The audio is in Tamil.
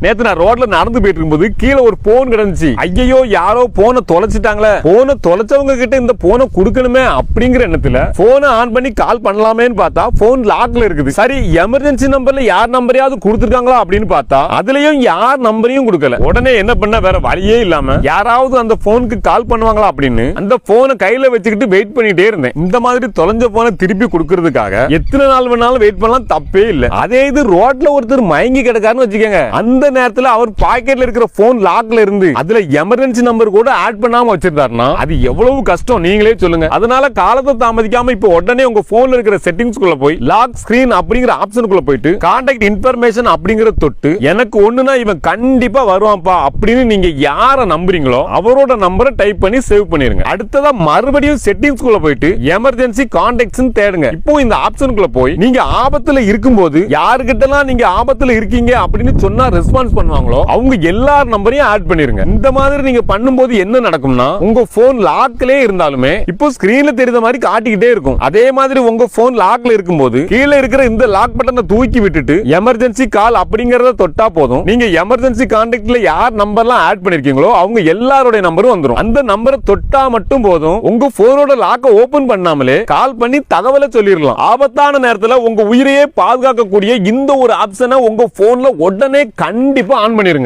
நேத்து நான் ரோட்ல நடந்து போயிட்டு இருக்கும்போது கீழே ஒரு போன் கிடந்துச்சு. ஐயோ யாரோ போனை தொலைச்சிட்டாங்களே, போனை தொலைச்சவங்க கிட்ட இந்த போனை கொடுக்கணுமே அப்படிங்கிற எண்ணத்துல போனை ஆன் பண்ணி கால் பண்ணலாமேன்னு பார்த்தா போன் லாக்ல இருக்குது. சரி எமர்ஜென்சி நம்பர்ல யார் நம்பரையாவது கொடுத்துருக்காங்களா அப்படின்னு பார்த்தா அதுலயும் யார் நம்பரையும் கொடுக்கல. உடனே என்ன பண்ண, வேற வழியே இல்லாம யாராவது அந்த போனுக்கு கால் பண்ணுவாங்களா அப்படின்னு அந்த போனை கையில வச்சுக்கிட்டு வெயிட் பண்ணிட்டே இருந்தேன். இந்த மாதிரி தொலைஞ்ச போனை திருப்பி கொடுக்கறதுக்காக எத்தனை நாள் வேணாலும் வெயிட் பண்ணலாம், தப்பே இல்லை. அதே இது ரோட்ல ஒருத்தர் மயங்கி கிடக்காருன்னு வச்சுக்கோங்க, அந்த நேரத்துல அவர் பாக்கெட்ல இருக்கிற போன் லாக்ல இருந்து அதுல எமர்ஜென்சி நம்பர் கூட ஆட் பண்ணாம வச்சிருந்தாருன்னா அது எவ்வளவு கஷ்டம் நீங்களே சொல்லுங்க. அதனால காலத்தை தாமதிக்காம இப்போ உடனே உங்க போன்ல இருக்கிற செட்டிங்ஸ்குள்ள போய் லாக் ஸ்கிரீன் அப்படிங்கிற ஆப்ஷனுக்குள்ள போயிட்டு கான்டாக்ட் இன்ஃபர்மேஷன் அப்படிங்கிற தொட்டு எனக்கு ஒண்ணுனா இவன் கண்டிப்பா வருவான்ப்பா அப்படின்னு நீங்க யாரை நம்புறீங்களோ அவரோட நம்பரை டைப் பண்ணி சேவ் பண்ணிருங்க. அடுத்ததா மறுபடியும் செட்டிங்ஸ்குள்ள போயிட்டு எமர்ஜென்சி கான்டாக்ட்ஸ் தேடுங்க. இப்போ இந்த ஆப்ஷனுக்குள்ள போய் நீங்க ஆபத்துல இருக்கும்போது யாருக்கிட்டலாம் நீங்க ஆபத்துல இருக்கீங்க அப்படின்னு சொன்னா ரெஸ்பான்ஸ் பண்ணுவாங்களோ அவங்க எல்லார் நம்பரையும் ஆட் பண்ணிருங்க. இந்த மாதிரி நீங்க பண்ணும்போது என்ன நடக்கும்னா உங்க போன் லாக்லயே இருந்தாலுமே இப்போ ஸ்கிரீன்ல தெரியுற மாதிரி காட்டிக்கிட்டே இருக்கும். அதே மாதிரி உங்க போன் லாக்ல இருக்கும்போது கீழே இருக்கிற இந்த லாக் பட்டனை தூக்கி விட்டுட்டு எமர்ஜென்சி கால் அப்படிங்கறத தொட்டா போதும், நீங்க எமர்ஜென்சி கான்டாக்ட்ல யார் நம்பர்லாம் ஆட் பண்ணிருக்கீங்களோ அவங்க எல்லாரோட நம்பரும் வந்துரும். அந்த நம்பரை தொட்டா மட்டும் போதும், உங்க போனோட லாக்க ஓபன் பண்ணாமலே கால் பண்ணி தகவலை சொல்லிடலாம். ஆபத்தான நேரத்துல உங்க உயிரையே பாதுகாக்கக்கூடிய இந்த ஒரு ஆப்ஷனை உங்க போன்ல உடனே கண்டிப்பா ஆன் பண்ணிருங்க.